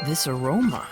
This aroma.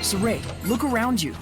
Saray, look around you.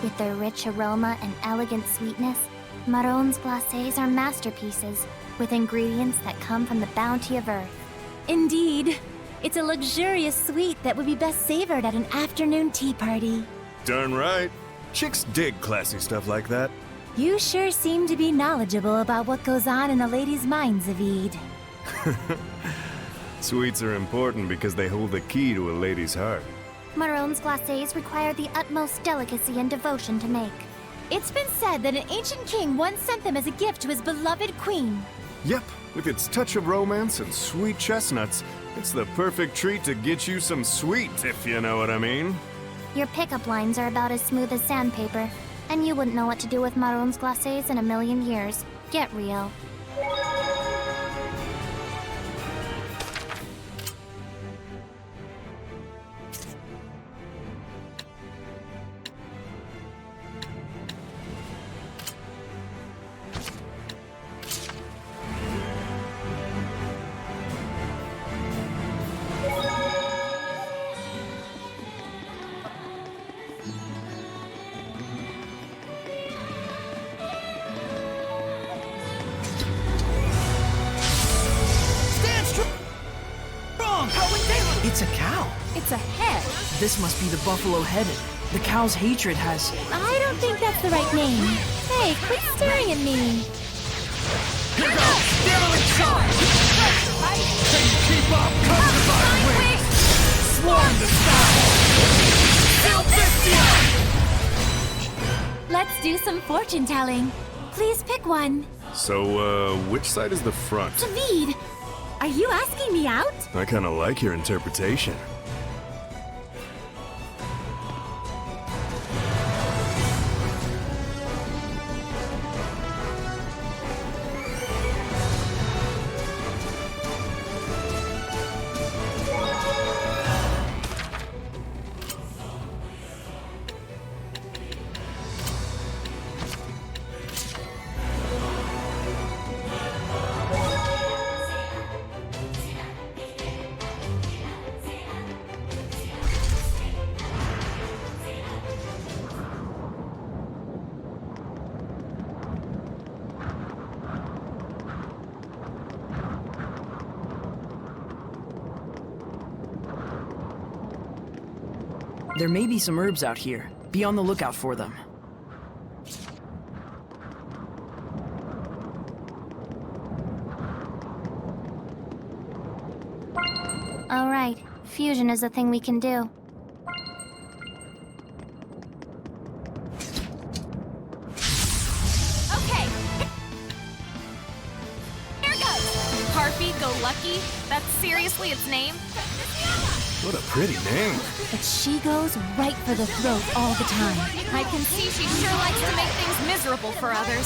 With their rich aroma and elegant sweetness, marrons glacés are masterpieces, with ingredients that come from the bounty of Earth. Indeed. It's a luxurious sweet that would be best savored at an afternoon tea party. Darn right. Chicks dig classy stuff like that. You sure seem to be knowledgeable about what goes on in the ladies' minds of Ede. Sweets are important because they hold the key to a lady's heart. Marrons glacés require the utmost delicacy and devotion to make. It's been said that an ancient king once sent them as a gift to his beloved queen. Yep, with its touch of romance and sweet chestnuts, it's the perfect treat to get you some sweet, if you know what I mean. Your pickup lines are about as smooth as sandpaper, and you wouldn't know what to do with marrons glacés in a million years. Get real. It's a cow. It's a head. This must be the buffalo Heddin. The cow's hatred has... I don't think that's the right name. Hey, quit staring at me. Here goes! Derelict charge! Can you keep up? Come to my wings! Swarm the sky! Zestiria! Let's do some fortune telling. Please pick one. So, which side is the front? David, are you asking me out? I kinda like your interpretation. There may be some herbs out here. Be on the lookout for them. All right, fusion is the thing we can do. Okay. Here goes. Harpy, go lucky. That's seriously its name? What a pretty name. But she goes right for the throat all the time. I can see she sure likes to make things miserable for others.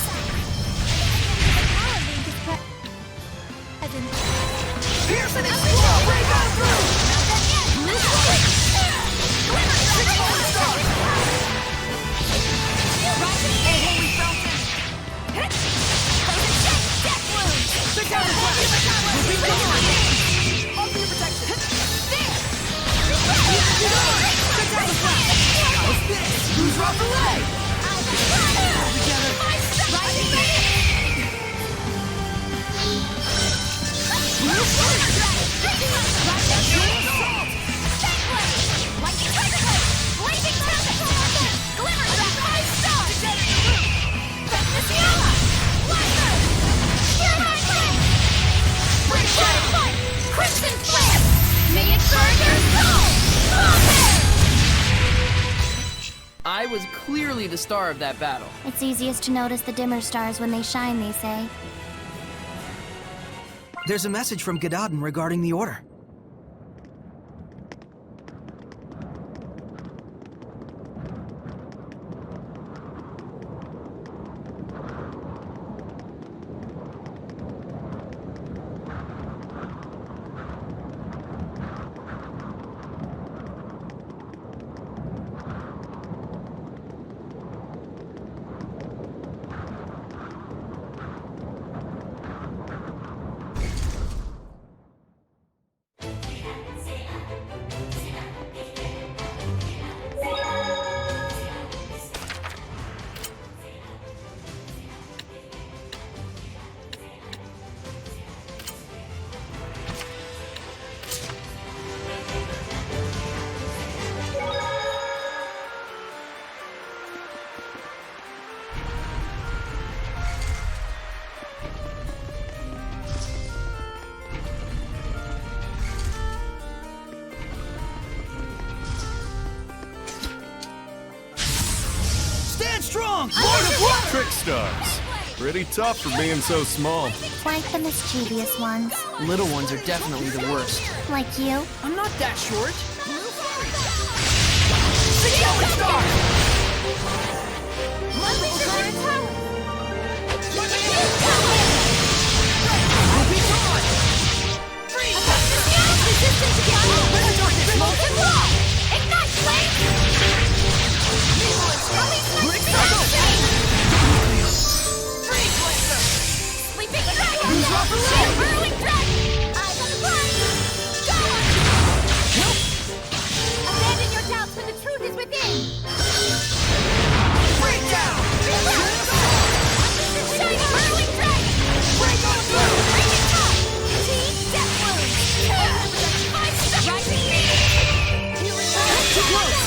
Pearson is strong! Break on through! Holy fountain! Death wounds! All for your protection! There! How's this? Who's off the leg? Together! Rising ready! I was clearly the star of that battle. It's easiest to notice the dimmer stars when they shine, they say. There's a message from Gadadin regarding the order. Strong! Lord of what? Trickstars. Pretty tough for being so small. Like the mischievous ones. Little ones are definitely the worst. Like you. I'm not that short. Abandon your doubts when the truth is within! Break down! Shining whirling dragon! Break on through! Bring it up! Team death wounds! Rising me! Too close!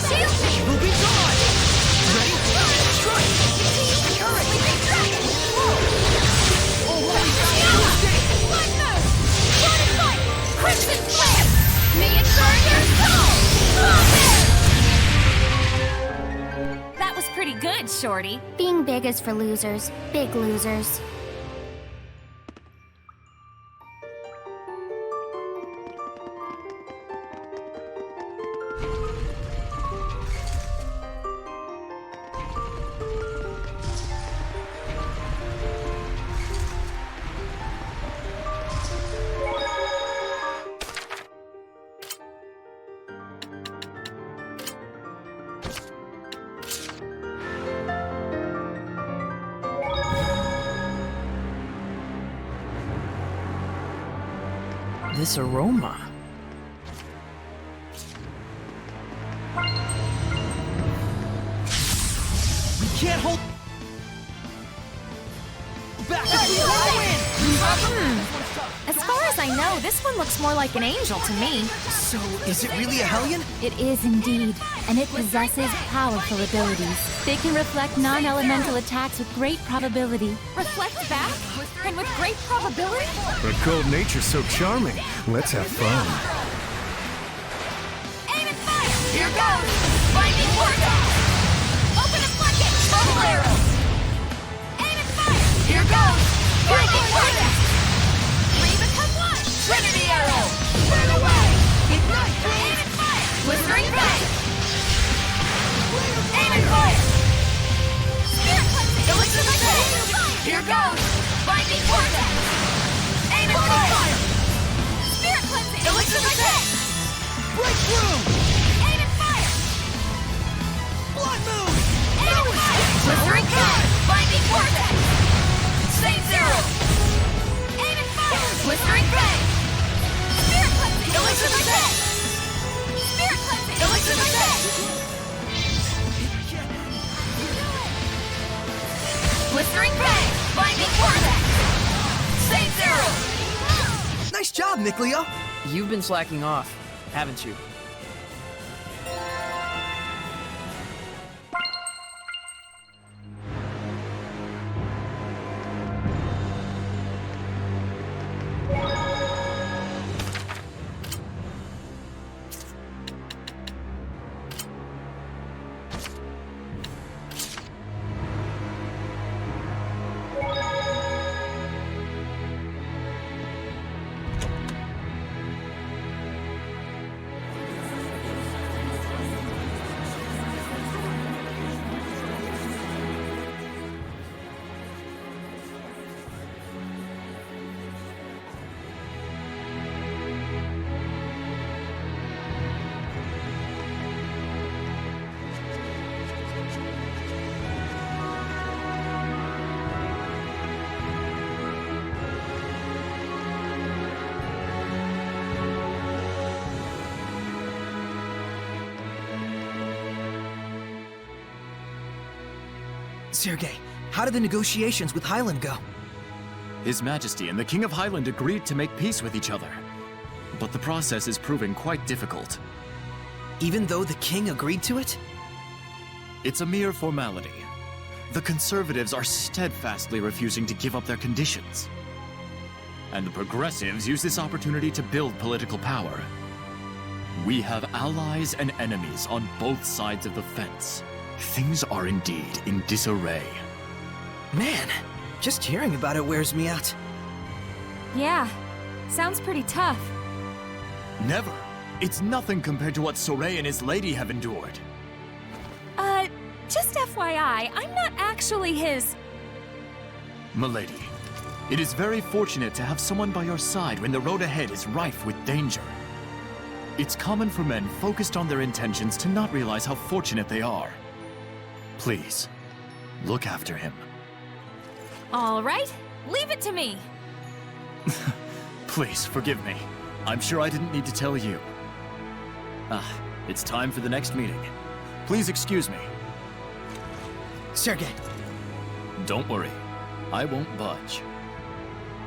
Shield me! We'll be gone! Ready? Strike! Sleeping dragon! Oh, holy cow! One move! Fortified! Crimson flare! May it burn your soul! That was pretty good, Shorty. Being big is for losers. Big losers. This aroma. We can't hold back if we want to win! As far as I know, this one looks more like an angel to me. So, is it really a Hellion? It is indeed, and it possesses powerful abilities. They can reflect non-elemental attacks with great probability. Reflect back? And with great probability? Her cold nature's so charming. Let's have fun. Aim and fire! Here goes! Binding vortex! Open a floodgate! Bubble arrow! Aim and fire! Here goes! Binding vortex! Three become one! Trinity arrow! Burn away! Ignite! Aim and fire! Blistering ray! Aim and fire! Spirit cleansing! Elixir of fire! Here goes! Binding vortex! Aim and fire! Spirit cleansing! Elixir of fire! Break through! Aim and fire! Blood moon! Aim and fire! Blistering ray! Binding vortex! Save zero! Aim and fire! Blistering ray! Spirit cleansing! Elixir of fire! Spirit cleansing! Elixir of fire! Blistering ray! Binding vortex! Save zero! Nice job, Mikleo. You've been slacking off, haven't you? Sergei, how did the negotiations with Highland go? His Majesty and the King of Highland agreed to make peace with each other. But the process is proving quite difficult. Even though the king agreed to it? It's a mere formality. The conservatives are steadfastly refusing to give up their conditions. And the progressives use this opportunity to build political power. We have allies and enemies on both sides of the fence. Things are indeed in disarray. Man, just hearing about it wears me out. Yeah, sounds pretty tough. Never. It's nothing compared to what Soray and his lady have endured. Just FYI, I'm not actually his... Milady, it is very fortunate to have someone by your side when the road ahead is rife with danger. It's common for men focused on their intentions to not realize how fortunate they are. Please, look after him. All right, leave it to me. Please, forgive me. I'm sure I didn't need to tell you. It's time for the next meeting. Please excuse me. Sergei. Don't worry. I won't budge.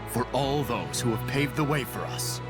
For all those who have paved the way for us.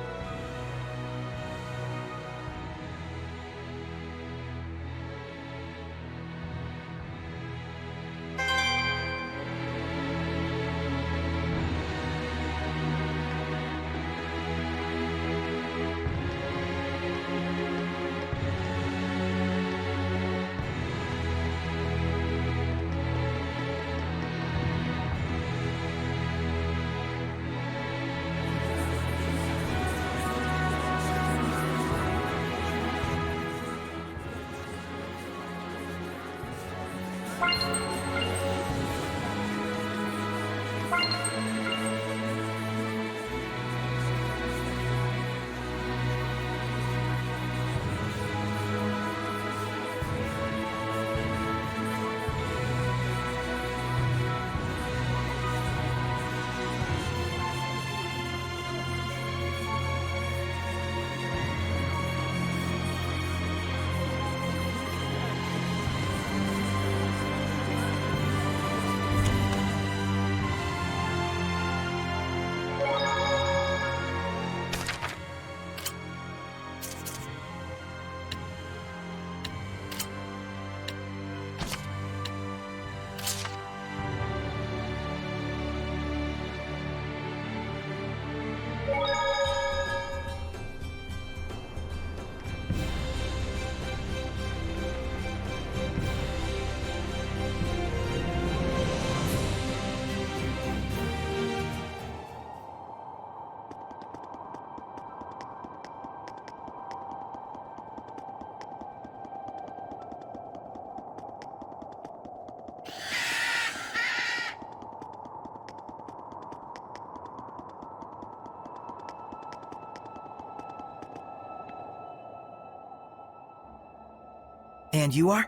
And you are?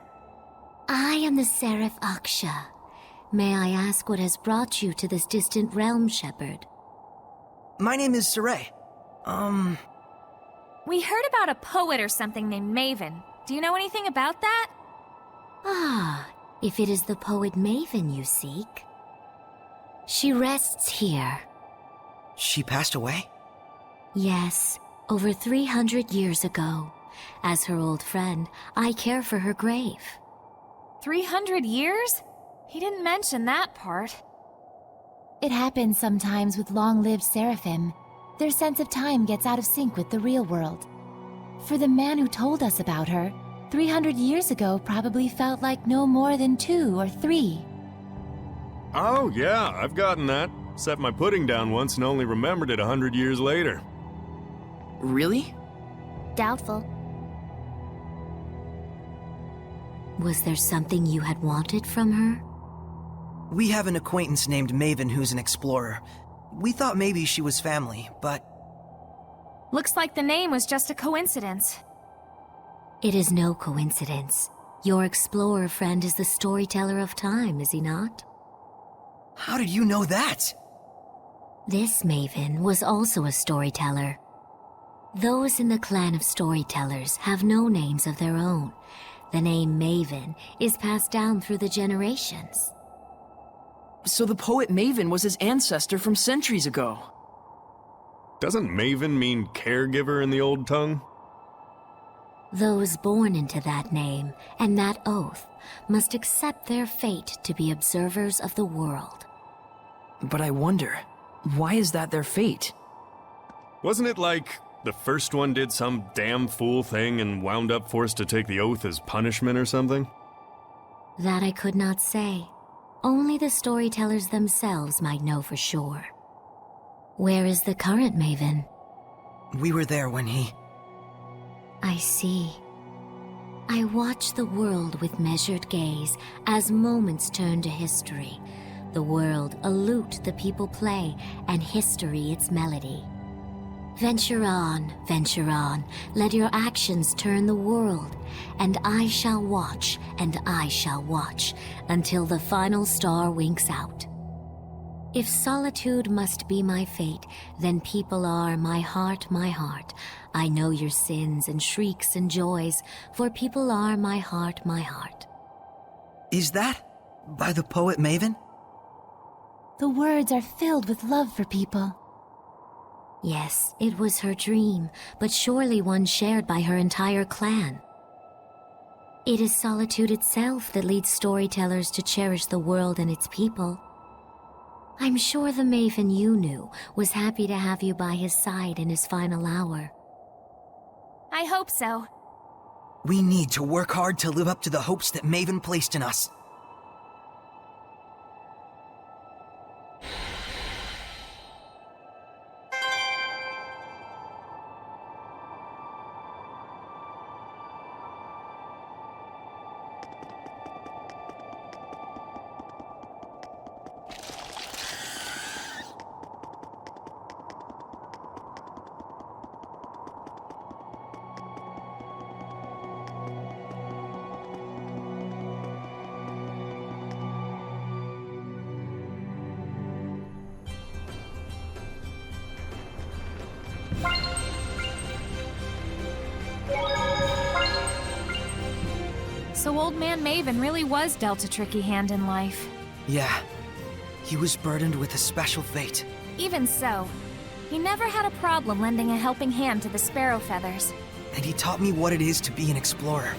I am the Seraph Aksha. May I ask what has brought you to this distant realm, Shepherd? My name is Sarai. We heard about a poet or something named Maven. Do you know anything about that? Ah, if it is the poet Maven you seek. She rests here. She passed away? Yes, over 300 years ago. As her old friend, I care for her grave. 300 years? He didn't mention that part. It happens sometimes with long-lived seraphim. Their sense of time gets out of sync with the real world. For the man who told us about her, 300 years ago probably felt like no more than 2 or 3. Oh, yeah, I've gotten that. Set my pudding down once and only remembered it 100 years later. Really? Doubtful. Was there something you had wanted from her? We have an acquaintance named Maven who's an explorer. We thought maybe she was family, but... Looks like the name was just a coincidence. It is no coincidence. Your explorer friend is the storyteller of time, is he not? How did you know that? This Maven was also a storyteller. Those in the clan of storytellers have no names of their own. The name Maven is passed down through the generations. So the poet Maven was his ancestor from centuries ago. Doesn't Maven mean caregiver in the old tongue? Those born into that name and that oath must accept their fate to be observers of the world. But I wonder, why is that their fate? Wasn't it like the first one did some damn fool thing and wound up forced to take the oath as punishment or something? That I could not say. Only the storytellers themselves might know for sure. Where is the current Maven? We were there when he... I see. I watch the world with measured gaze as moments turn to history. The world a lute the people play, and history its melody. Venture on, let your actions turn the world, and I shall watch, until the final star winks out. If solitude must be my fate, then people are my heart. I know your sins and shrieks and joys, for people are my heart. Is that by the poet Maven? The words are filled with love for people. Yes, it was her dream, but surely one shared by her entire clan. It is solitude itself that leads storytellers to cherish the world and its people. I'm sure the Maven you knew was happy to have you by his side in his final hour. I hope so. We need to work hard to live up to the hopes that Maven placed in us. So Old Man Maven really was dealt a tricky hand in life. Yeah. He was burdened with a special fate. Even so, he never had a problem lending a helping hand to the Sparrow Feathers. And he taught me what it is to be an explorer.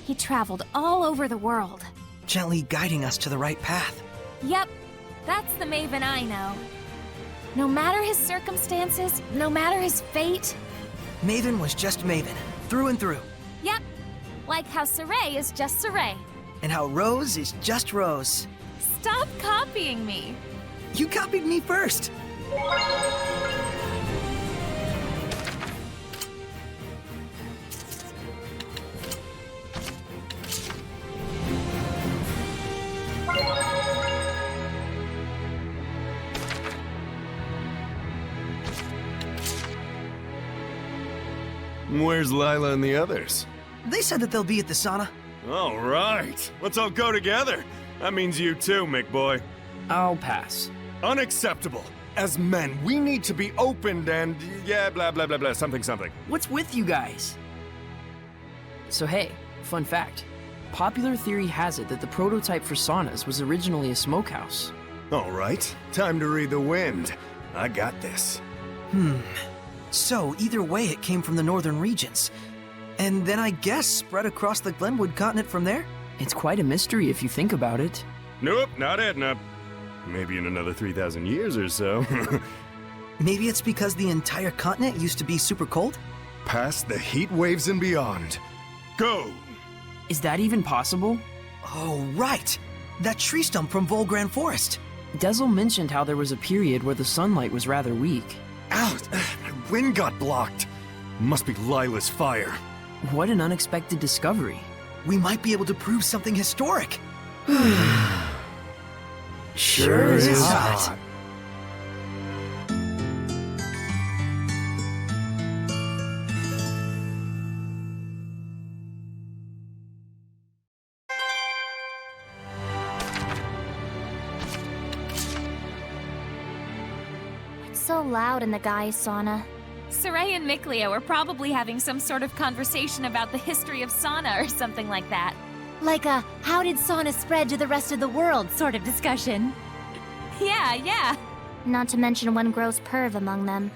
He traveled all over the world. Gently guiding us to the right path. Yep, that's the Maven I know. No matter his circumstances, no matter his fate. Maven was just Maven, through and through. Yep, like how Sarai is just Sarai. And how Rose is just Rose. Stop copying me. You copied me first. Where's Lila and the others? They said that they'll be at the sauna. All right, let's all go together. That means you too, Mick boy. I'll pass. Unacceptable. As men, we need to be opened and yeah, blah blah blah blah, something something. What's with you guys? So hey, fun fact. Popular theory has it that the prototype for saunas was originally a smokehouse. All right, time to read the wind. I got this. So, either way, it came from the northern regions. And then I guess spread across the Glenwood continent from there? It's quite a mystery if you think about it. Nope, not Edna. Maybe in another 3,000 years or so. Maybe it's because the entire continent used to be super cold? Past the heat waves and beyond. Go! Is that even possible? Oh, right! That tree stump from Volgran Forest. Dezel mentioned how there was a period where the sunlight was rather weak. Ow! My wind got blocked. Must be Lila's fire. What an unexpected discovery. We might be able to prove something historic. Sure is hot. It's so loud in the guys' sauna. Saray and Mikleo are probably having some sort of conversation about the history of sauna or something like that. Like a how did sauna spread to the rest of the world sort of discussion. Yeah. Not to mention one gross perv among them.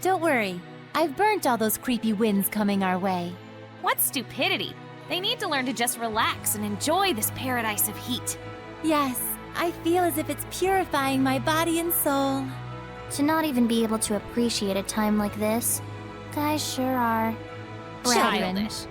Don't worry, I've burnt all those creepy winds coming our way. What stupidity. They need to learn to just relax and enjoy this paradise of heat. Yes, I feel as if it's purifying my body and soul. To not even be able to appreciate a time like this, guys sure are. Children. Childish.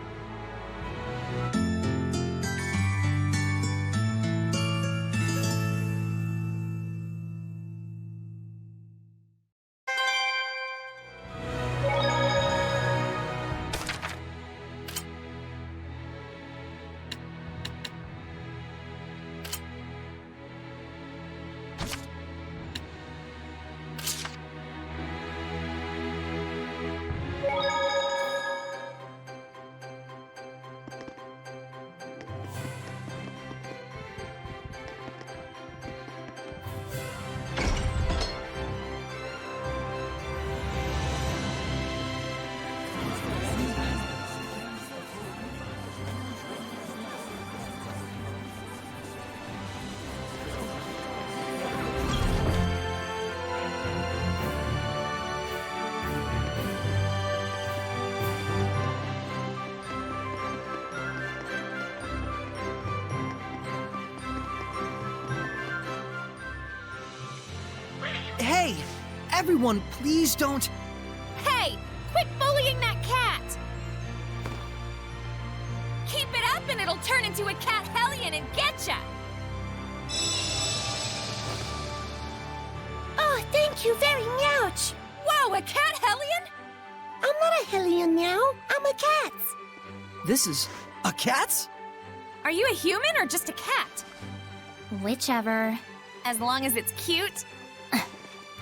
Hey! Everyone, please don't... Hey! Quit bullying that cat! Keep it up and it'll turn into a cat hellion and getcha! Oh, thank you very much. Whoa, a cat hellion? I'm not a hellion now. I'm a cat. This is... A Katz? Are you a human or just a cat? Whichever. As long as it's cute.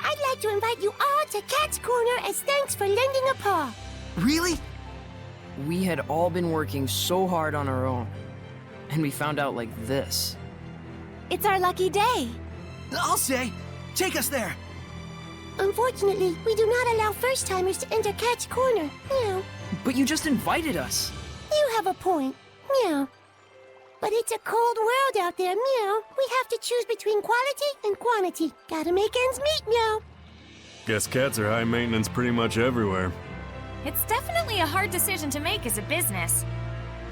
I'd like to invite you all to Cat's Corner as thanks for lending a paw. Really? We had all been working so hard on our own. And we found out like this. It's our lucky day. I'll say. Take us there. Unfortunately, we do not allow first-timers to enter Cat's Corner. Meow. But you just invited us. You have a point. Meow. But it's a cold world out there, meow. We have to choose between quality and quantity. Gotta make ends meet, meow. Guess cats are high maintenance pretty much everywhere. It's definitely a hard decision to make as a business.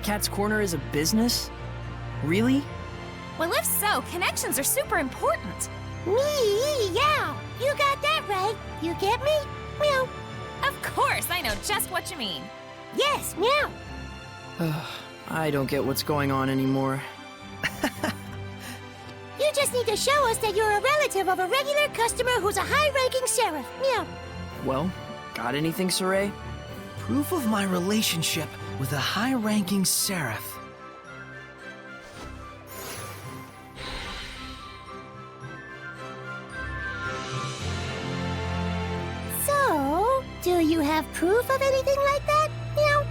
Cat's Corner is a business? Really? Well, if so, connections are super important. Me, yeah. You got that right. You get me? Meow. Of course, I know just what you mean. Yes, meow. I don't get what's going on anymore. You just need to show us that you're a relative of a regular customer who's a high-ranking sheriff. Meow. Well, got anything, Saray? Proof of my relationship with a high-ranking seraph. So, do you have proof of anything like that? Meow.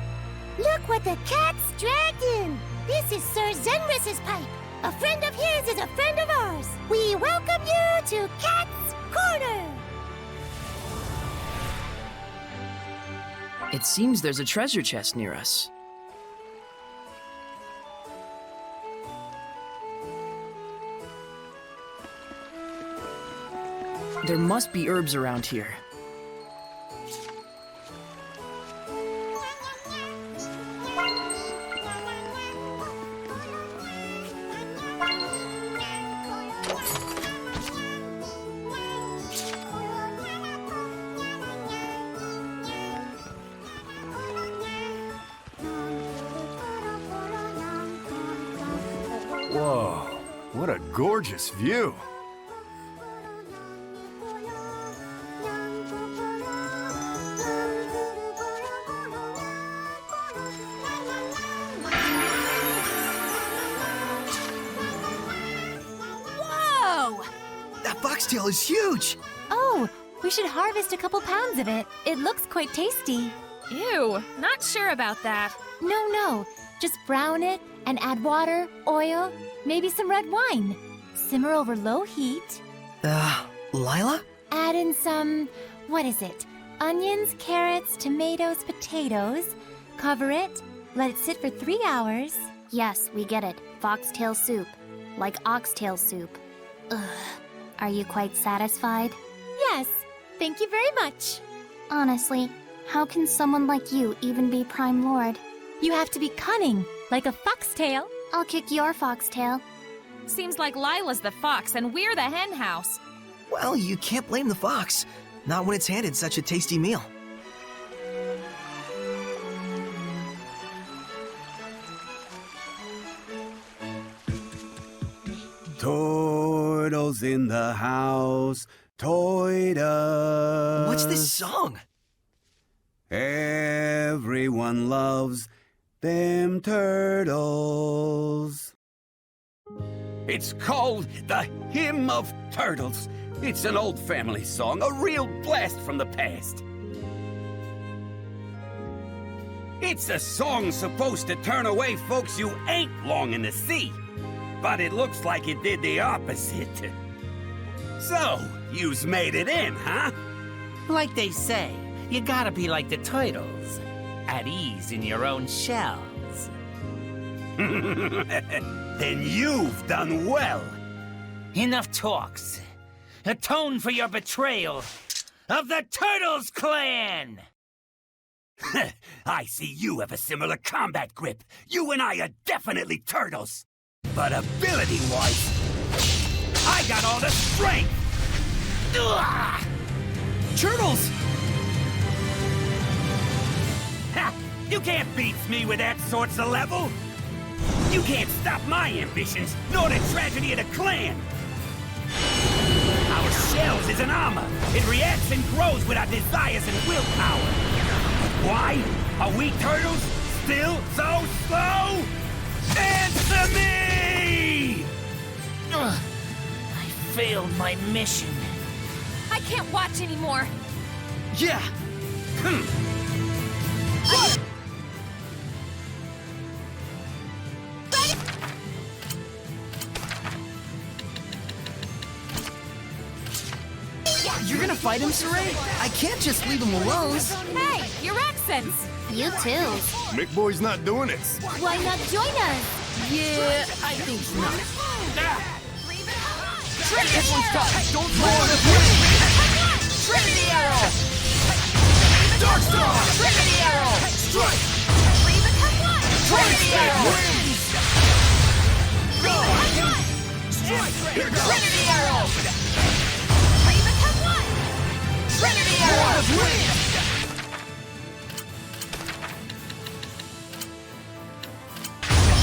Look what the cat's dragged in. This is Sir Zenris's pipe. A friend of his is a friend of ours. We welcome you to Katz Corner. It seems there's a treasure chest near us. There must be herbs around here. Whoa, what a gorgeous view. Whoa! That foxtail is huge! Oh, we should harvest a couple pounds of it. It looks quite tasty. Ew, not sure about that. No, just brown it and add water, oil, maybe some red wine. Simmer over low heat. Lila? Add in some, what is it? Onions, carrots, tomatoes, potatoes. Cover it, let it sit for 3 hours. Yes, we get it. Foxtail soup. Like oxtail soup. Ugh. Are you quite satisfied? Yes, thank you very much. Honestly, how can someone like you even be Prime Lord? You have to be cunning, like a foxtail. I'll kick your foxtail. Seems like Lila's the fox and we're the hen house. Well, you can't blame the fox. Not when it's handed such a tasty meal. Turtles in the house, toy-us. What's this song? Everyone loves them turtles. It's called the Hymn of Turtles. It's an old family song, a real blast from the past. It's a song supposed to turn away folks you ain't longing to see. But it looks like it did the opposite. So, you's made it in, huh? Like they say, you gotta be like the turtles, at ease in your own shells. Then you've done well. Enough talks. Atone for your betrayal of the Turtles clan! I see you have a similar combat grip. You and I are definitely turtles. But ability-wise, I got all the strength! Ugh! Turtles! Ha! You can't beat me with that sorts of level! You can't stop my ambitions, nor the tragedy of the clan! Our shells is an armor. It reacts and grows with our desires and willpower. Why are we turtles still so slow? Answer me! Ugh, I failed my mission. I can't watch anymore. Yeah! You're gonna fight him, Saray? I can't just leave him alone. Hey, your accents. You too. McBoy's not doing it. Why not join us? Yeah, I think not. This one's tough. Don't fall on the way! Trinity Arrow! Darkstar! Trinity Arrow! Strike! Reba, come on! Trinity Arrow! Reba, come on! Strike! Here goes! Trinity Arrow! Reba, come on! Trinity Arrow!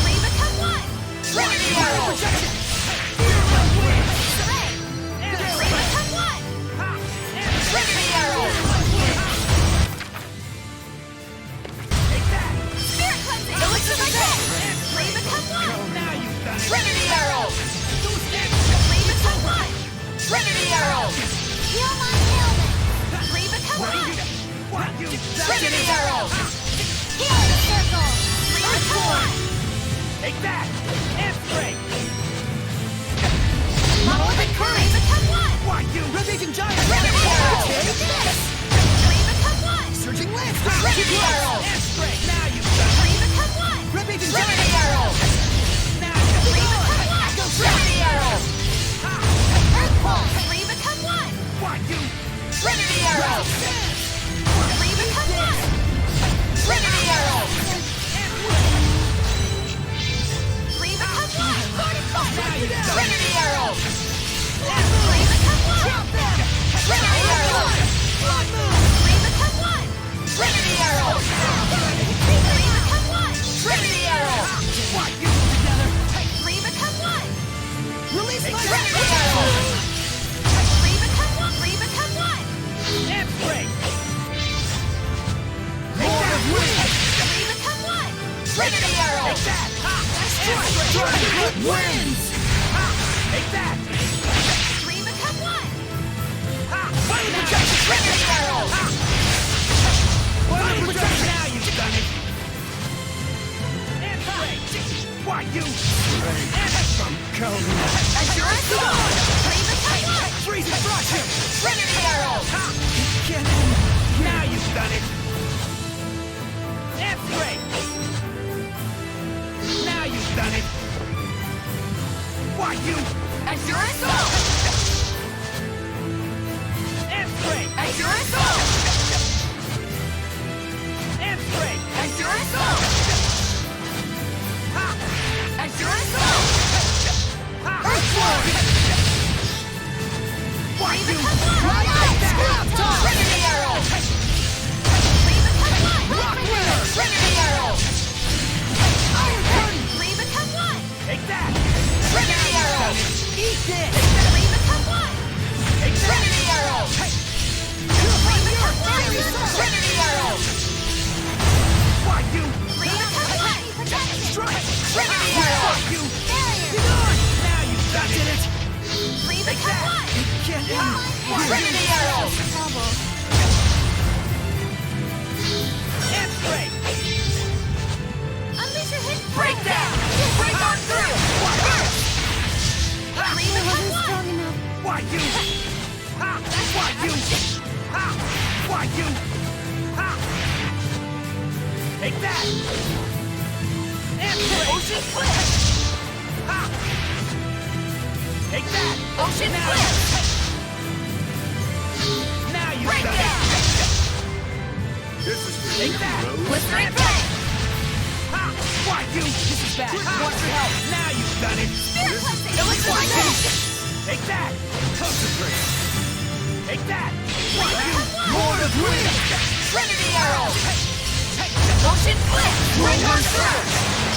Reba, come on! Trinity Arrow! Reba, come on! Trinity Arrow! Spirit cleansing! Elixir my head! Reba, come on! Trinity Arrow! Reba, come on! Trinity Arrow! Heal my ailment! Reba, come on! Trinity Arrow! Healing circle! Reba, come on! Take that! Amp break! Morbid current! Become one! Why you? Raging giant! Trinity arrow! Take this! Three become one! Surging lance! Trinity arrow! Amp break! Now you've done it! Three become one! Raging Trinity giant! arrow! Now you've Three done become one! Trinity arrow! Earth pulse! Three become one! it! Why you? Trinity arrow! Three become one! Trinity arrow! Three become one! Trinity arrow! Three become one! Trinity arrow! Three become one! Trinity arrow! Three become one! Trinity arrow! Why you? Together! Three become one! Release my Trinity arrow! Three become one! Three become one! Amp break! More of wind! Three become one! Trinity arrow! Take that! Ha! Dragon wins! Ha! Take that! Three become one! Ha! Final projection! Trinity arrow! Ha! Final projection! Now you've done it! Amp break! Why you? From Camelot! Azure Sword! Three become one! Freeze and frost him! Trinity arrow! Ha! Get in! Now you've done it! Amp break! Now you've done it! Why you? Azure Sword! Amp break! Azure Sword! Amp break! Azure Sword! Ha! Azure Sword! Ha! Earthborn! Why Three you? become one! Trinity arrow! Three become one! Rock winner! Trinity arrow! Iron curtain! Three become one! Take that! Trinity arrow! Eat this! Three become one! Take that! Trinity arrow! Three become one! Trinity arrow! Why you? Three become one! Strike! Trinity arrow! Why you? Barrier! Now you've done it! Three become one! Get in! Trinity arrow! Amp break! Unleash your hit! Breakdown! Break on through! Burst! Three become one! Why you? Ha! Why you? Ha! Why you? Ha! Take that! Amp break! Ocean flip! Ha! Take that! Ocean Now- flip! Now you've done Breakdown! it! This is for Take you, that! Rose. Blistering flame! Ha! Why you? This is bad. Want your help? Now you've done it! Spirit blessing! Electrification! Take that! Concentrate! Take that! Why Three you? become one! Lord of Wind! Trinity arrow! Ocean flip! Break on through!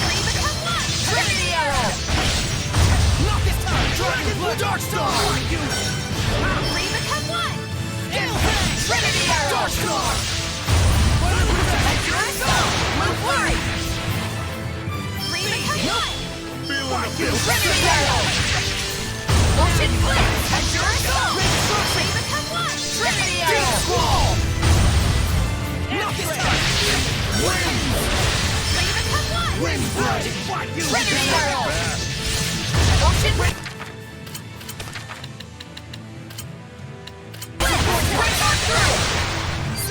Three become one! Trinity arrow! Not this time! Dragon Blue Dark Star! Why you? Three become one! Gale Fang! Trinity arrow! Dark Star! Azure Sword! Blue flurry! Three become one! Why you? Trinity arrow! Ocean flip! Azure Sword! Three become one! Trinity arrow! Squall! Not this time! Wind! Three become one! Wind Blade! Why you? Trinity arrow! Ocean flip! Break on through!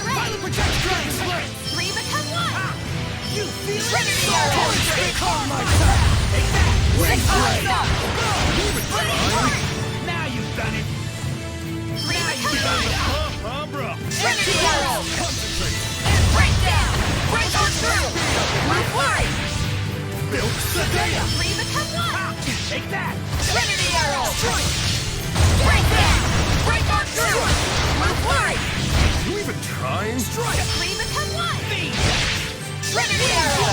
Final Project Dragon Slate! Three become one! You feel Trinity it? arrow! Torch on my path! Take that! Wind Blade! Splitting heart! Now you've done it! Three become one! Trinity Trinity arrow! Breakdown! Break on through! Blue flurry! Built Zestiria! Three become one! Take that! Trinity arrow! Breakdown! Break on through! Blue flurry! You even trying? Three become one! Feed! Trinity arrow!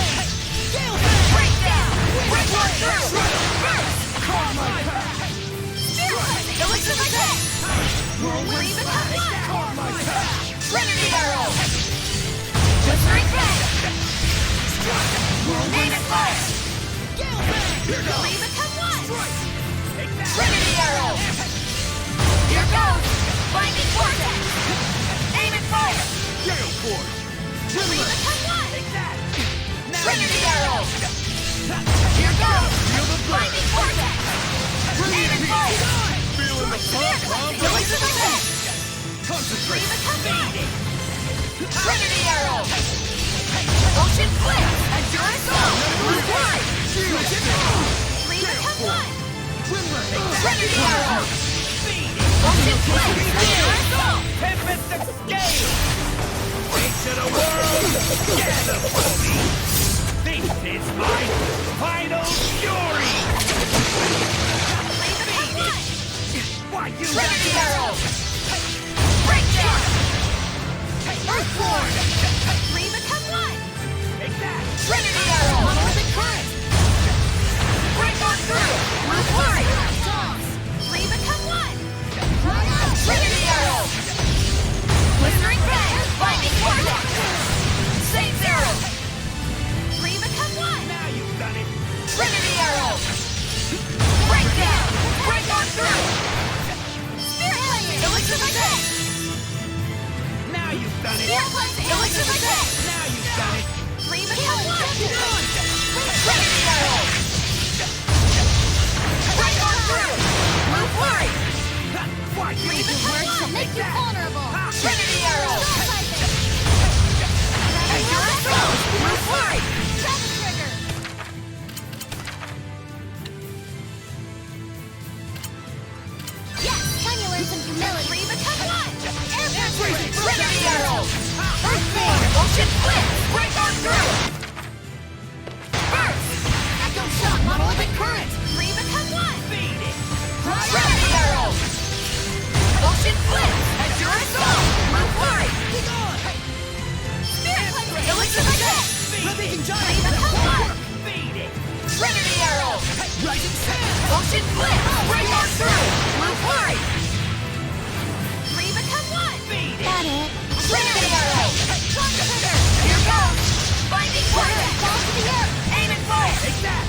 Breakdown! Break on through! Burst! Spirit blessing! Electrification! Three become one! Trinity arrow! Blistering flame! Maiden fire! Three become one! Take that! Trinity arrow! Here goes! Blinding vortex! Aim and fire! Gale Force! Three become one! Take that! Now Trinity arrow! Here Concentrate! Trinity Arrow! Ocean Blitz! Endurance All! Move wide! Three become one! Trinity Arrow! Ocean Blitz! Endurance All! Tempest Escape! Face of the world! Gather for me! This is my final fury! Three become one! Why you Trinity Arrow! Breakdown! Earthborn! Three become one! Take that! Trinity Arrow! Monolithic Current! Break on through! Move wide! Three become one! Trinity Arrow! Blistering Bang! Lightning Vortex! Saint Arrow! Three become one! Now you've done it! Trinity Arrow! Breakdown! Break on through! Spirit Cleansing! Elixir by Day! Now you've done it! Spirit Cleansing! Elixir by Day! Now you've done it! Three become one! Trinity Arrow! Break on through! Move wide! Why you Three become one! make you that? vulnerable! Trinity Arrow! Endurance All! Move wide! Trap Trigger! Yes! Time you learn some humility! Three become one! Air Pressure! Trinity Arrow! Earthborn! Ocean Blitz! Break on through! Burst! Echo Shock! Monolithic Current! Three become one! Beat it! Trinity Arrow! Ocean Blitz! Endurance All! Move wide! Spirit Cleansing! Elixir by Day! Living Three become one! Beat it! Trinity Arrow! Rising Sand! Ocean Blitz! Break on through! Move wide! Three become one! Beat it! Got it. Trinity Arrow! Concentrator! Here goes! Binding Vortex! Fall to the earth! Aim and fire! Take that!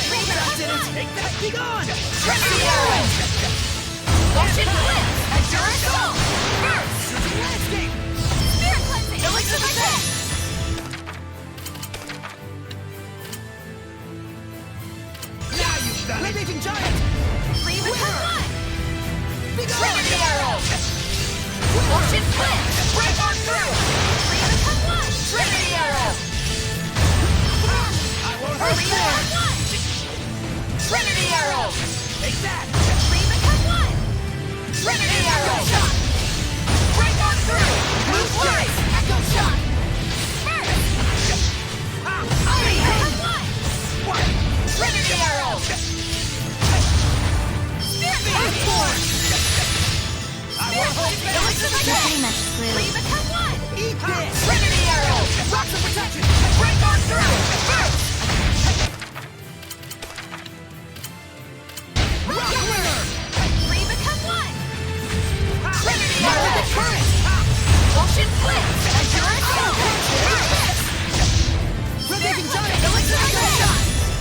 Three become one! Take that! Be gone! Trinity Arrow! Ocean Blitz! Endurance All! Burst! Landscape! Spirit Cleansing! Elixir by Day! Now you've done it! Living Giant! Three become one! Trinity Arrow! Ocean Blitz! Break on through! Three become one! Trinity Arrow! I won't Three hurt become one! Trinity Arrow! Take that! Three become one! Trinity Arrow! Shot! Break on through! Move wide! Echo Shot! First! Three become one! What? Trinity Arrow! Spirit Earthborn! Spirit Cleansing! Elixir by Day! Pretty much screwed. Three become one! Eat this! Trinity Arrow! Rocks of protection! Break on through! First! Rock winner! Three become one! Trinity Now Arrow! the current! Ocean Blitz! Endurance All! Living Giant! Elixir by Day!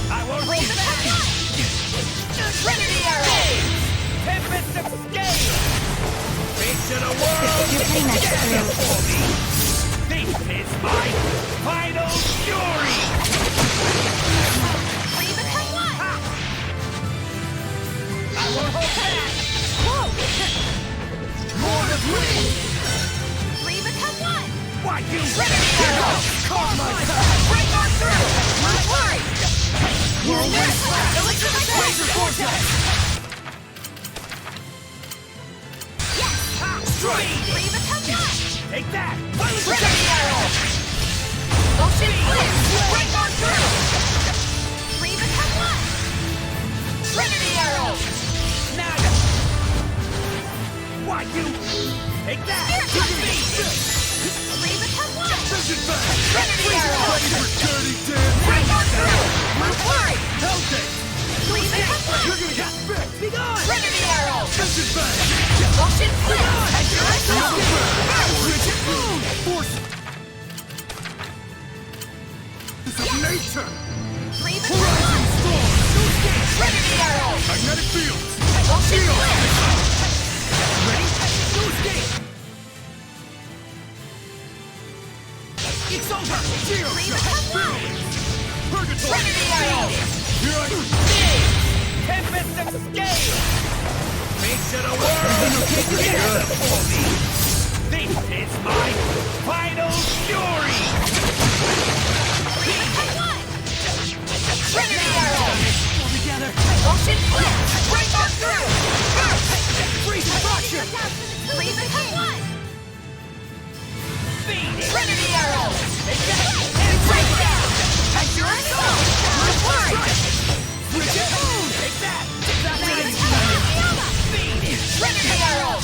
I won't Three leave become that! one! Trinity Arrow! Tempest Escape! Face of the world! You're pretty much Gather screwed. for me! This is my final fury! Three become one! I won't hold back! More to bring! Three become one! Why you... Trinity Arrow! Call my Break on through! Move wide! Whirlwind Slash! Elixir by Day! Laser Vortex! Strike! Three become one! Take that! Trinity Arrow! Ocean Blitz! Break on through! Three become one! Trinity Arrow! Now why you... Take that! Spirit Cleansing! Three become one! Trinity Arrow! Break on through! Move wide! Three become one! You're gonna get bit! Be gone! Trinity Arrow! Ocean Blitz! Endurance All! This is nature! Three become one! Trinity Arrow! Magnetic fields! Ocean Blitz! Ready? No escape! It's over! Three become one! Trinity Arrow! Here I am! Tempest Escape! Face of the world! Gather for me! final fury! Trinity arrow! All together. Ocean flip! Break on through! Freeze fracture. Leave it at one! Trinity arrow! And break down! At your assault! Move forward! Frigid moon. Take that! Trinity arrow!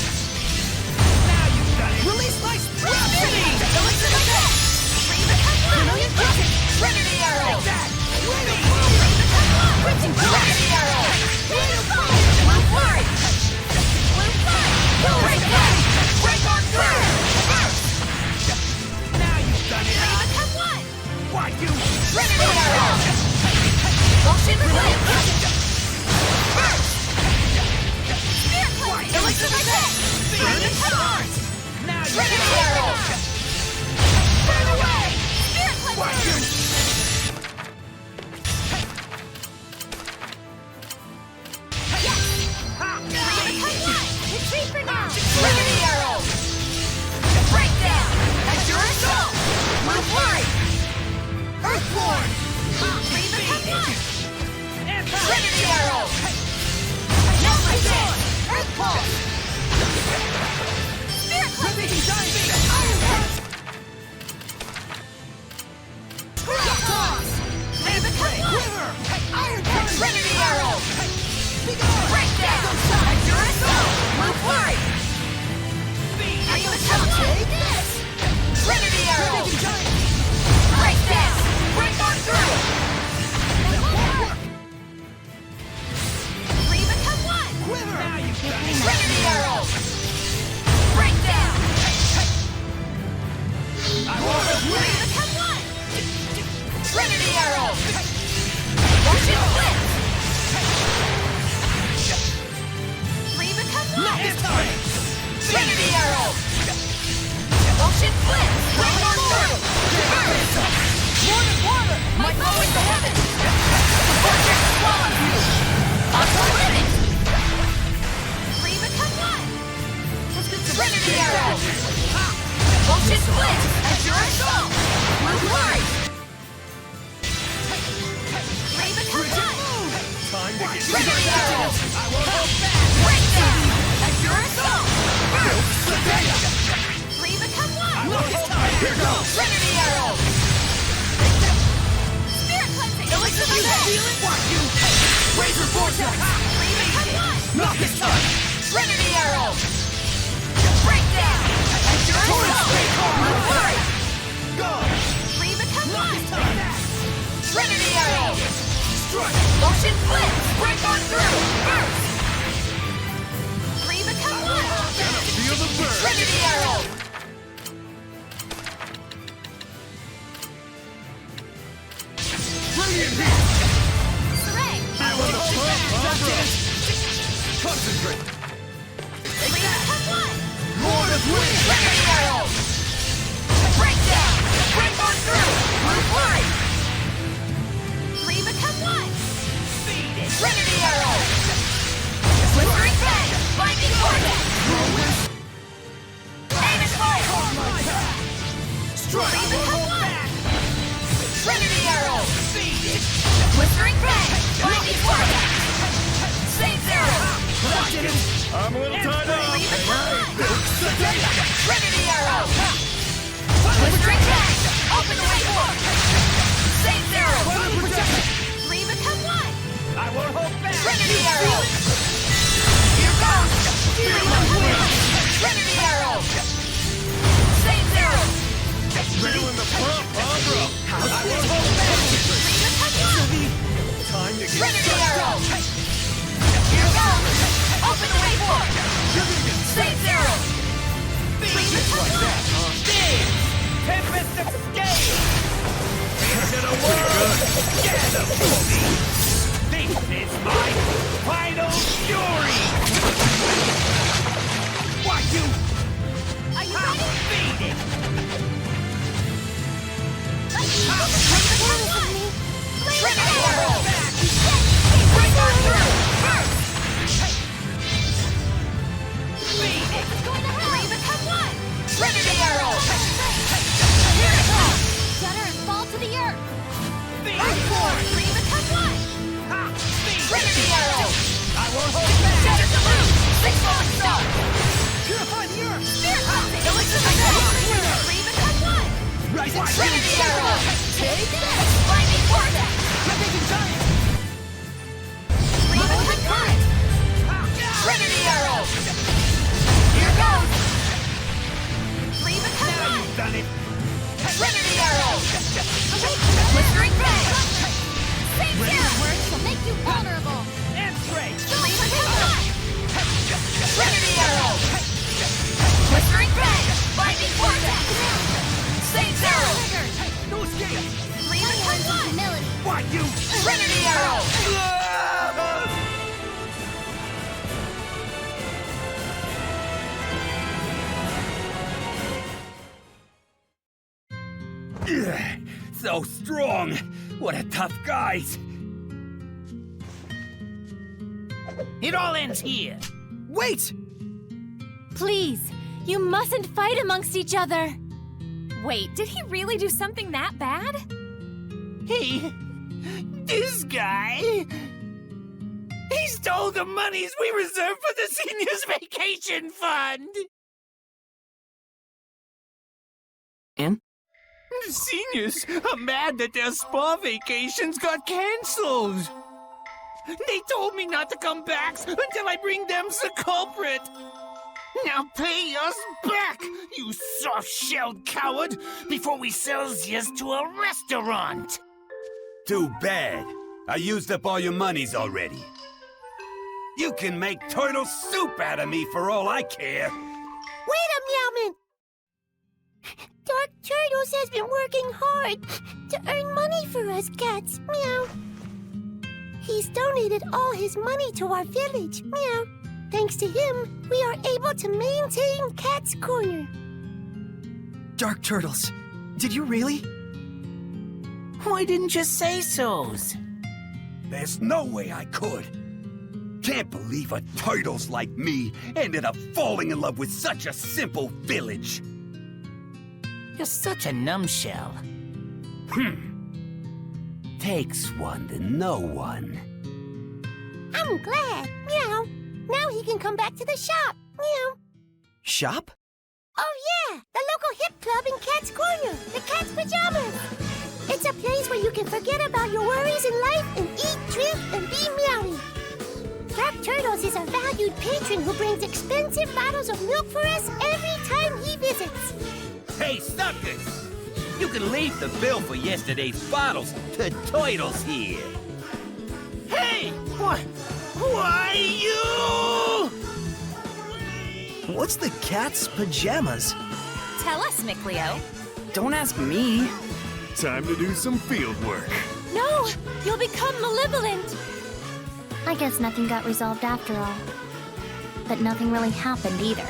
Now you've done it! Release my Trinity! Trinity arrow! Trinity arrow! Move forward! Break down! Break on through! Now you've done it! Become one! Why you? Trinity arrow! Ocean flip! Spirit cleansing! Elixir of death! Become one! Now you Trinity arrow! Burn away! Spirit cleansing! Retreat for now! Trinity arrow! Breakdown! At your assault! Move forward! Earthborn! Become one! Trinity arrow! No resist! Earth pulse! Spirit cleansing! Iron Head! Scrap toss! Become one! Iron Head! Trinity arrow! Breakdown! At your assault! Move forward! Are you take this? Trinity arrow! Breakdown! Break on through! Three become one! Now you've done it! Trinity arrow! Breakdown! I want to Three win! become one! Trinity arrow! Ocean flip! Three become one! Trinity arrow! Ocean flip! Break on through! Water! My flow into heaven! Fortress swallows you! Upper limit! Three become one! Trinity arrow! Ocean split! At your assault! Move forward! Three become one! Time to get Trinity arrow! I won't hold back! Breakdown! At your assault! Zestiria! Three become one! I won't hold back! Here goes! Trinity arrow! Spirit cleansing! Elixir of death! Watch you! Razor vortex! Three become one! Not this time! Trinity arrow! Breakdown! At your assault! Move forward! Go! Three become one! Take that! Trinity arrow! Strike! Ocean flip! Break on through! Burst! Three become one! Feel the burn! Trinity arrow! Brilliant hit! Sarang! I want to pump! Concentrate! Three become one! Lord of Wind! Trinity arrow! Breakdown! Break on through! Move forward! Three become one! Trinity arrow! Slippery Fang! Binding vortex! Aim and fire! Strike! Three become one! Trinity arrow! Blistering Fang! Binding vortex! Saints arrow! I'm a little tied up. Three become one! Trinity arrow! Blistering Fang! Open the way for! Saints arrow! Three become one! I won't hold back! Trinity arrow! Here goes! Trinity arrow! Saints arrow! Feeling the pump, huh, bro? I won't hold back! Three become one! Time to get Trinity arrow! Here goes! Open the way for! Saints arrow! Three become one! Big! Tempest of scale! Into the world! Gather for me! This is my final So strong! What a tough guys! It all ends here. Wait! Please, you mustn't fight amongst each other. Wait, did he really do something that bad? Hey, this guy... He stole the monies we reserved for the seniors' vacation fund! And? The seniors are mad that their spa vacations got cancelled. They told me not to come back until I bring them the culprit. Now pay us back, you soft-shelled coward, before we sell yous to a restaurant. Too bad. I used up all your monies already. You can make turtle soup out of me for all I care. Wait a meowman! Dark Turtles has been working hard to earn money for us cats, meow. He's donated all his money to our village, meow. Thanks to him, we are able to maintain Cat's Corner. Dark Turtles, did you really? Why didn't you say so's? There's no way I could. Can't believe a turtles like me ended up falling in love with such a simple village. You're such a numbshell. Takes one to know one. I'm glad, meow. Now he can come back to the shop, meow. Shop? Oh yeah, the local hip club in Cat's Corner, the Cat's Pajamas. It's a place where you can forget about your worries in life and eat, drink, and be meowy. Dark Turtles is a valued patron who brings expensive bottles of milk for us every time he visits. Hey, suckers! You can leave the bill for yesterday's bottles to Turtles here. Hey! Why you? What's the Cat's Pajamas? Tell us, Micleo. Don't ask me. Time to do some field work. No! You'll become malevolent! I guess nothing got resolved after all. But nothing really happened either.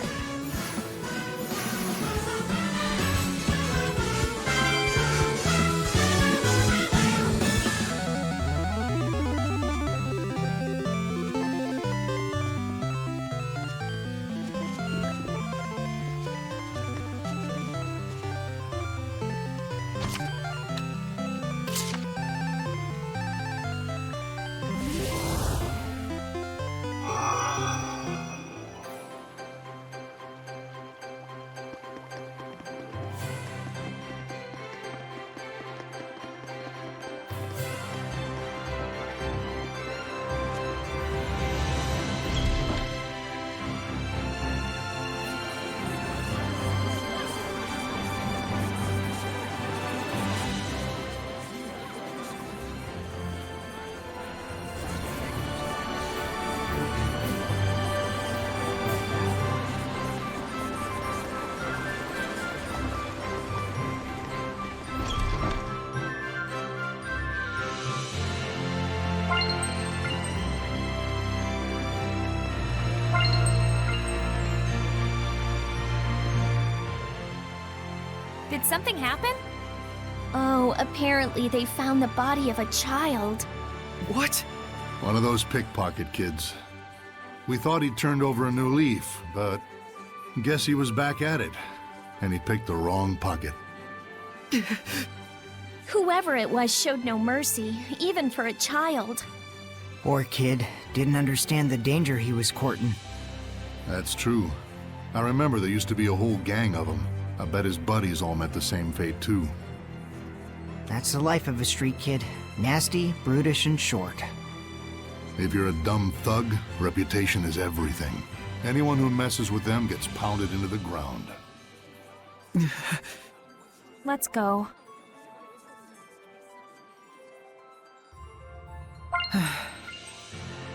Did something happen? Oh, apparently they found the body of a child. What? One of those pickpocket kids. We thought he'd turned over a new leaf, but guess he was back at it. And he picked the wrong pocket. Whoever it was showed no mercy, even for a child. Poor kid. Didn't understand the danger he was courting. That's true. I remember there used to be a whole gang of them. I bet his buddies all met the same fate, too. That's the life of a street kid. Nasty, brutish, and short. If you're a dumb thug, reputation is everything. Anyone who messes with them gets pounded into the ground. Let's go.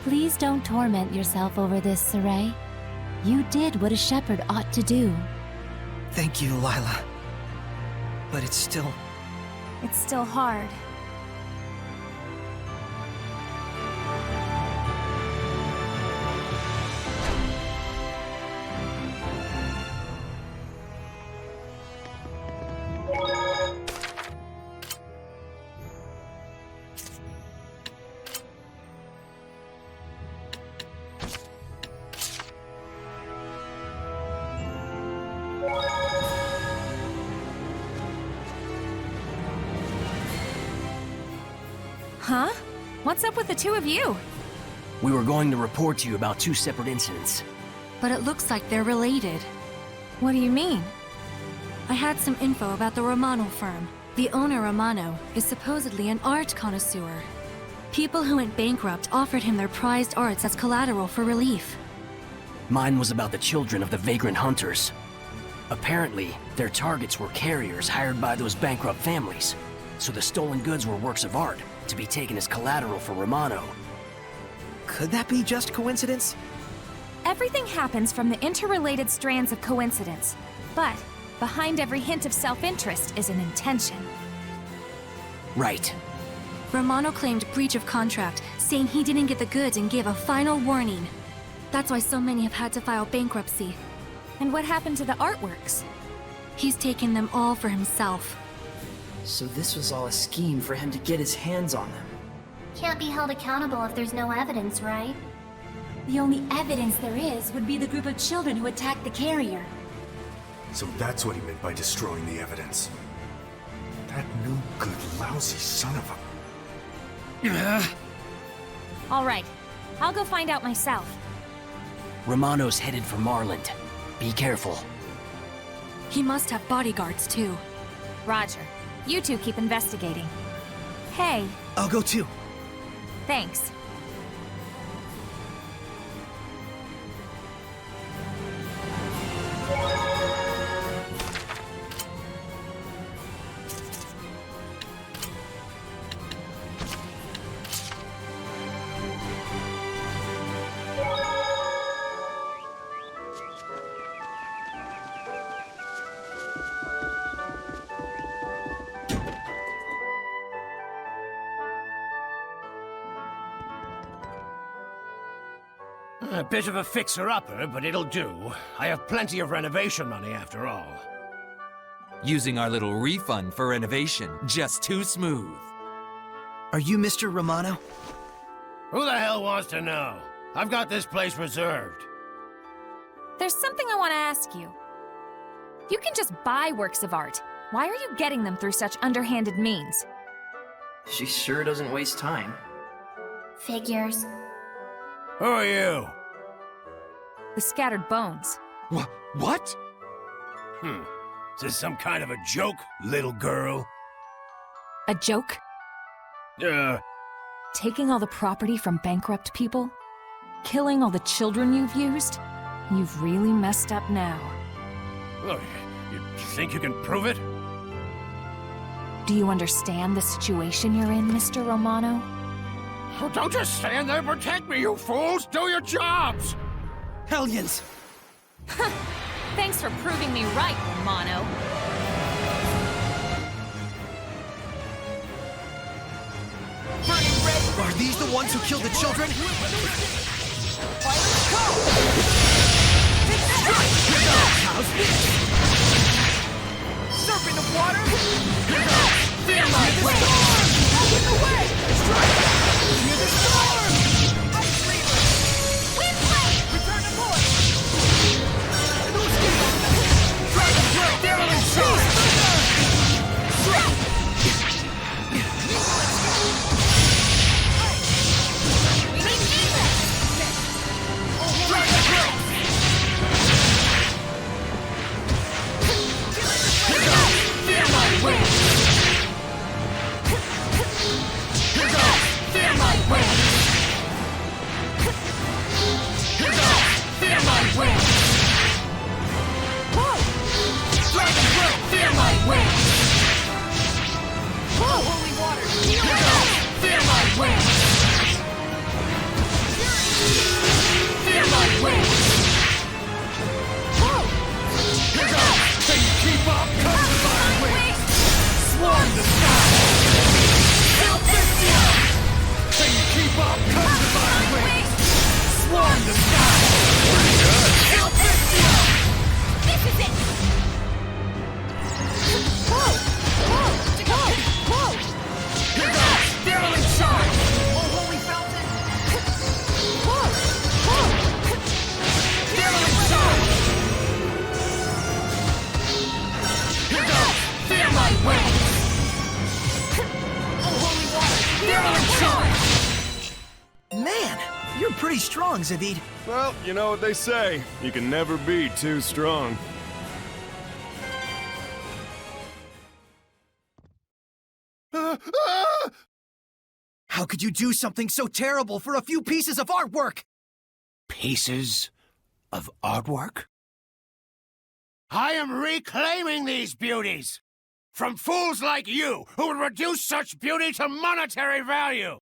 Please don't torment yourself over this, Saray. You did what a shepherd ought to do. Thank you, Lila. But it's still... It's still hard. Huh? What's up with the two of you? We were going to report to you about 2 separate incidents. But it looks like they're related. What do you mean? I had some info about the Romano firm. The owner, Romano, is supposedly an art connoisseur. People who went bankrupt offered him their prized arts as collateral for relief. Mine was about the children of the vagrant hunters. Apparently, their targets were carriers hired by those bankrupt families. So the stolen goods were works of art, to be taken as collateral for Romano. Could that be just coincidence? Everything happens from the interrelated strands of coincidence. But behind every hint of self-interest is an intention. Right. Romano claimed breach of contract, saying he didn't get the goods and gave a final warning. That's why so many have had to file bankruptcy. And what happened to the artworks? He's taken them all for himself. So this was all a scheme for him to get his hands on them. Can't be held accountable if there's no evidence, right? The only evidence there is would be the group of children who attacked the carrier. So that's what he meant by destroying the evidence. That no good, lousy son of a... All right, I'll go find out myself. Romano's headed for Marland. Be careful. He must have bodyguards, too. Roger. You two keep investigating. Hey. I'll go too. Thanks. A bit of a fixer-upper, but it'll do. I have plenty of renovation money after all. Using our little refund for renovation, just too smooth. Are you Mr. Romano? Who the hell wants to know? I've got this place reserved. There's something I want to ask you. You can just buy works of art. Why are you getting them through such underhanded means? She sure doesn't waste time. Figures. Who are you? The Scattered Bones. What? Is this some kind of a joke, little girl? A joke? Taking all the property from bankrupt people? Killing all the children you've used? You've really messed up now. Look, you think you can prove it? Do you understand the situation you're in, Mr. Romano? Oh, don't just stand there and protect me, you fools! Do your jobs! Hellions! Thanks for proving me right, Romano. Are these the ones who killed the children? Surf in the water! Feel my way! Out of the way! Strike! Hear the storm! Ice Reaver! Wind blade! Return to port! Dragon Breath! Derelict Shot! Strike! We need defense! Dragon Breath! Feel my way! Fear my wings! Here goes! Fear my wings! Whoa! Dragon Breath! Fear my wings! Whoa! Holy water! Here goes! Fear my wings! Fear my wings! Whoa! Here goes! Can you keep up? Come to my wings! Swarm the sky! Hellside! Can you keep up? Come to my wings! Swarm the sky! Pretty good! Hellside! This is it! Whoa! Whoa! Whoa! Whoa! Here goes! Derelict Shot! Oh, holy fountain! Whoa! strong, Zavid. Well, you know what they say. You can never be too strong. How could you do something so terrible for a few pieces of artwork? Pieces of artwork? I am reclaiming these beauties from fools like you who would reduce such beauty to monetary value.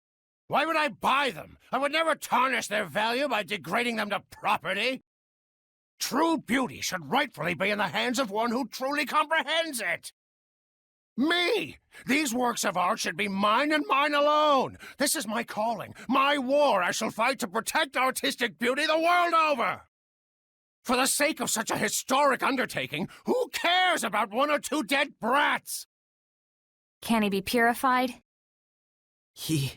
Why would I buy them? I would never tarnish their value by degrading them to property. True beauty should rightfully be in the hands of one who truly comprehends it. Me! These works of art should be mine and mine alone. This is my calling, my war. I shall fight to protect artistic beauty the world over. For the sake of such a historic undertaking, who cares about one or two dead brats? Can he be purified? He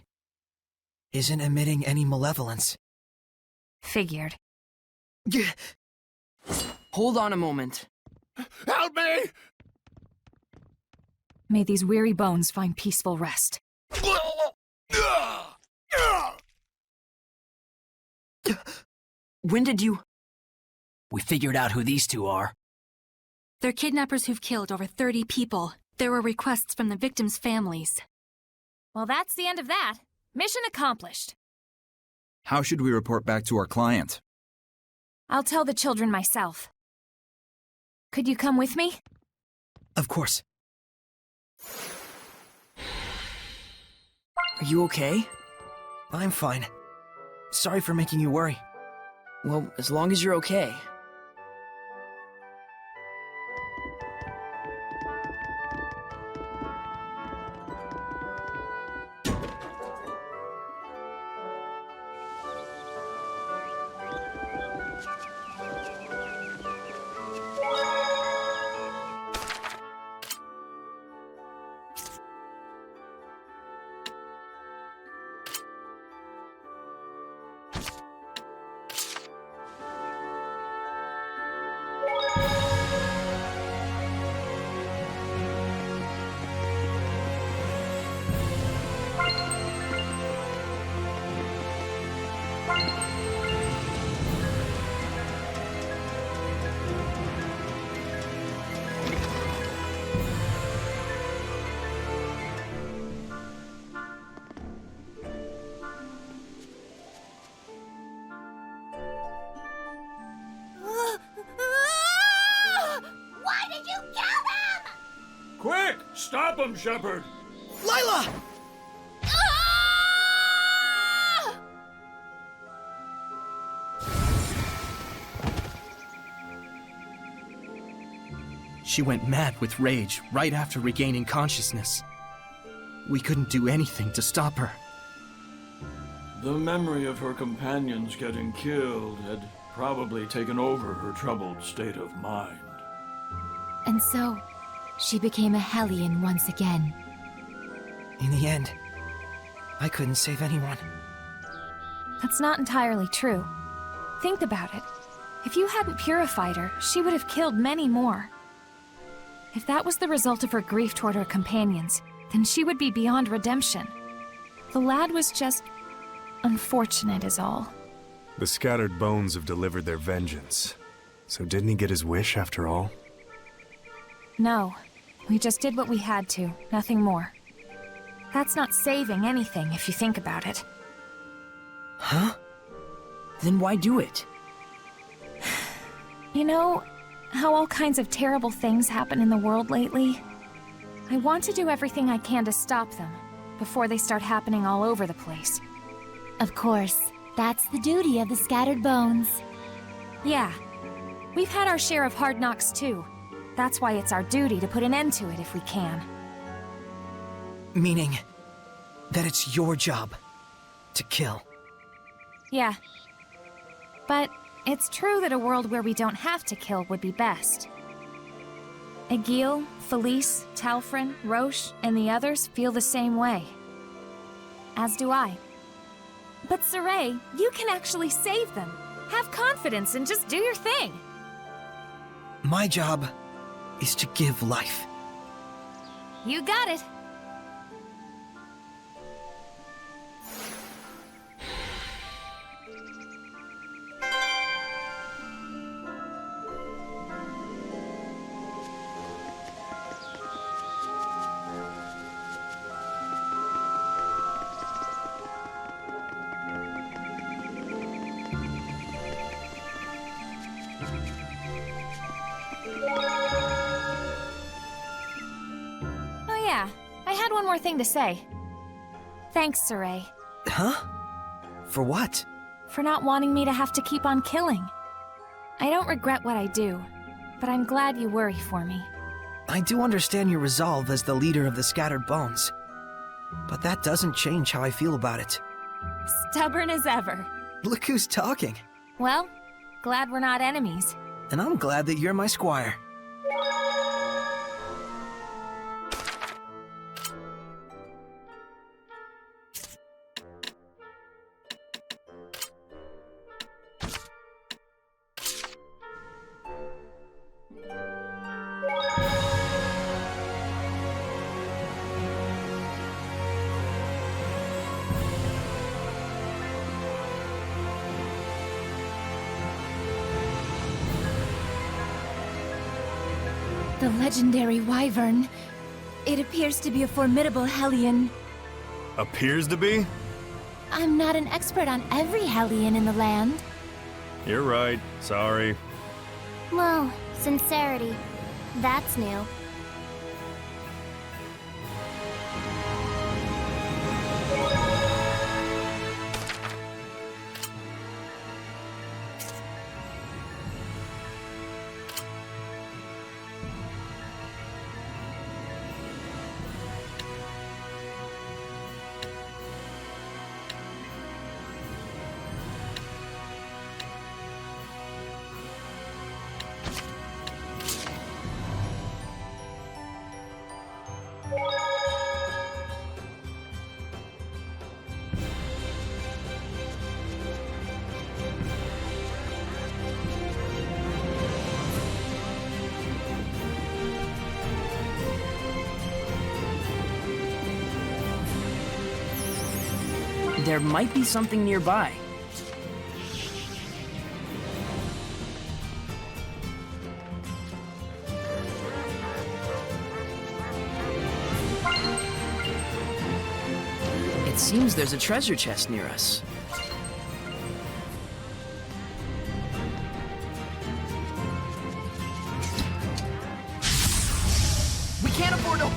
isn't emitting any malevolence. Figured. Hold on a moment. Help me! May these weary bones find peaceful rest. When did you... We figured out who these two are. They're kidnappers who've killed over 30 people. There were requests from the victims' families. Well, that's the end of that. Mission accomplished. How should we report back to our client? I'll tell the children myself. Could you come with me? Of course. Are you okay? I'm fine. Sorry for making you worry. Well, as long as you're okay. Stop him, Shepard! Lila! She went mad with rage right after regaining consciousness. We couldn't do anything to stop her. The memory of her companions getting killed had probably taken over her troubled state of mind. And so, she became a Hellion once again. In the end, I couldn't save anyone. That's not entirely true. Think about it. If you hadn't purified her, she would have killed many more. If that was the result of her grief toward her companions, then she would be beyond redemption. The lad was just unfortunate is all. The scattered bones have delivered their vengeance. So didn't he get his wish after all? No. We just did what we had to, nothing more. That's not saving anything, if you think about it. Huh? Then why do it? You know how all kinds of terrible things happen in the world lately? I want to do everything I can to stop them, before they start happening all over the place. Of course, that's the duty of the scattered bones. Yeah. We've had our share of hard knocks too. That's why it's our duty to put an end to it if we can. Meaning that it's your job to kill. Yeah. But it's true that a world where we don't have to kill would be best. Egil, Felice, Talfrin, Roche, and the others feel the same way. As do I. But Saray, you can actually save them. Have confidence and just do your thing. My job is to give life. You got it. Oh yeah, I had one more thing to say. Thanks, Saray. Huh? For what? For not wanting me to have to keep on killing. I don't regret what I do, but I'm glad you worry for me. I do understand your resolve as the leader of the Scattered Bones, but that doesn't change how I feel about it. Stubborn as ever. Look who's talking. Well, glad we're not enemies. And I'm glad that you're my squire. The legendary Wyvern. It appears to be a formidable Hellion. Appears to be? I'm not an expert on every Hellion in the land. You're right. Sorry. Whoa, sincerity. That's new. There might be something nearby. It seems there's a treasure chest near us. We can't afford to...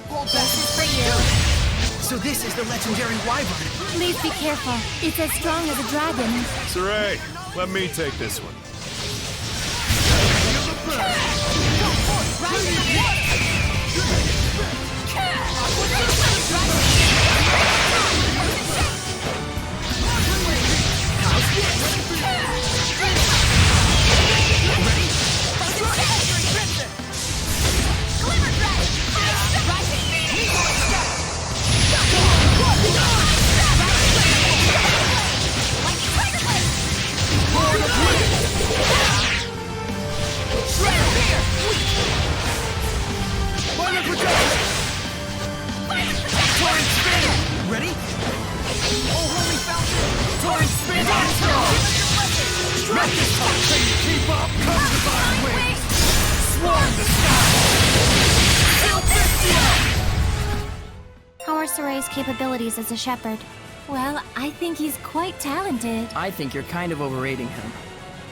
Hold back. This is for you. So this is the legendary Wyvern. Please be careful. It's as strong as a dragon. Saray, let me take this one. Ready? Oh, holy fountain! Torrent spin! Strike this time! Can you keep up? Come divine wings! Swarm the sky! How are Saray's capabilities as a shepherd? Well, I think he's quite talented. I think you're kind of overrating him.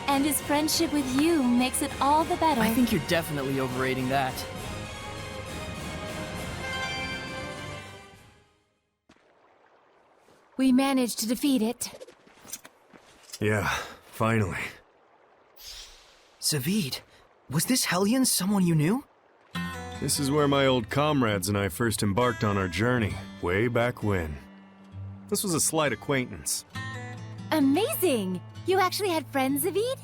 And his friendship with you makes it all the better. I think you're definitely overrating that. We managed to defeat it. Yeah, finally. Zavid, was this Hellion someone you knew? This is where my old comrades and I first embarked on our journey, way back when. This was a slight acquaintance. Amazing! You actually had friends, Zavid?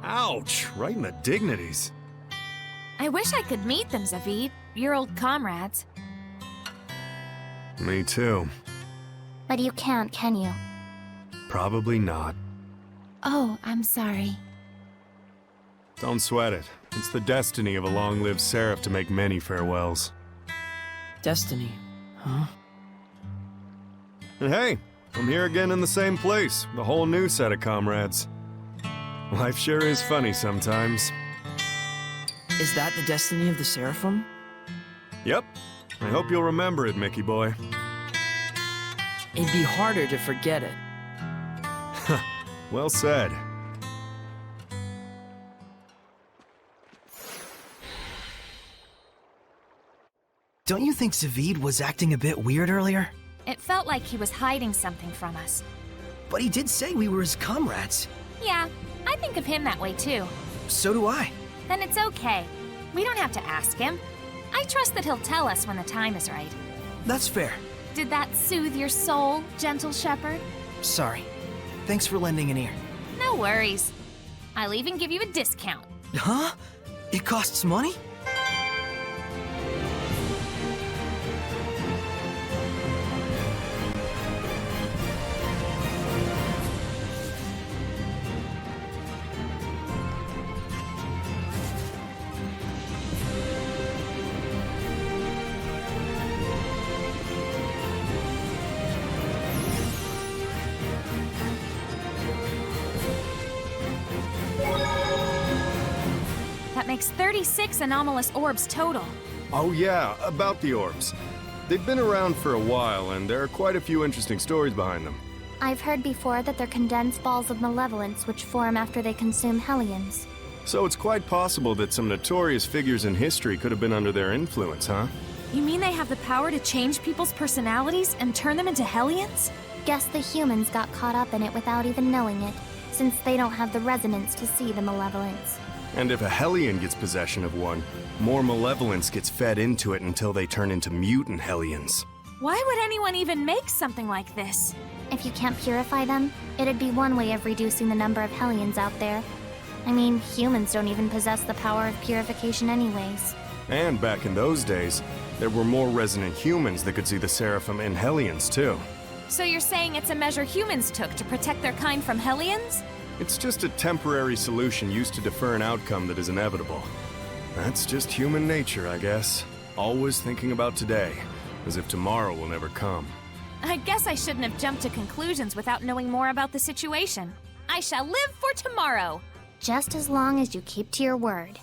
Ouch, right in the dignities. I wish I could meet them, Zavid. Your old comrades. Me too. But you can't, can you? Probably not. Oh, I'm sorry. Don't sweat it. It's the destiny of a long-lived seraph to make many farewells. Destiny, huh? And hey, I'm here again in the same place, with a whole new set of comrades. Life sure is funny sometimes. Is that the destiny of the Seraphim? Yep. I hope you'll remember it, Mickey boy. It'd be harder to forget it. Well said. Don't you think Zavid was acting a bit weird earlier? It felt like he was hiding something from us. But he did say we were his comrades. Yeah, I think of him that way too. So do I. Then it's okay. We don't have to ask him. I trust that he'll tell us when the time is right. That's fair. Did that soothe your soul, gentle shepherd? Sorry. Thanks for lending an ear. No worries. I'll even give you a discount. Huh? It costs money? Makes 36 anomalous orbs total. Oh yeah, about the orbs. They've been around for a while, and there are quite a few interesting stories behind them. I've heard before that they're condensed balls of malevolence which form after they consume Hellions. So it's quite possible that some notorious figures in history could have been under their influence, huh? You mean they have the power to change people's personalities and turn them into Hellions? Guess the humans got caught up in it without even knowing it, since they don't have the resonance to see the malevolence. And if a Hellion gets possession of one, more malevolence gets fed into it until they turn into mutant Hellions. Why would anyone even make something like this? If you can't purify them, it'd be one way of reducing the number of Hellions out there. I mean, humans don't even possess the power of purification anyways. And back in those days, there were more resonant humans that could see the Seraphim in Hellions too. So you're saying it's a measure humans took to protect their kind from Hellions? It's just a temporary solution used to defer an outcome that is inevitable. That's just human nature, I guess. Always thinking about today, as if tomorrow will never come. I guess I shouldn't have jumped to conclusions without knowing more about the situation. I shall live for tomorrow! Just as long as you keep to your word.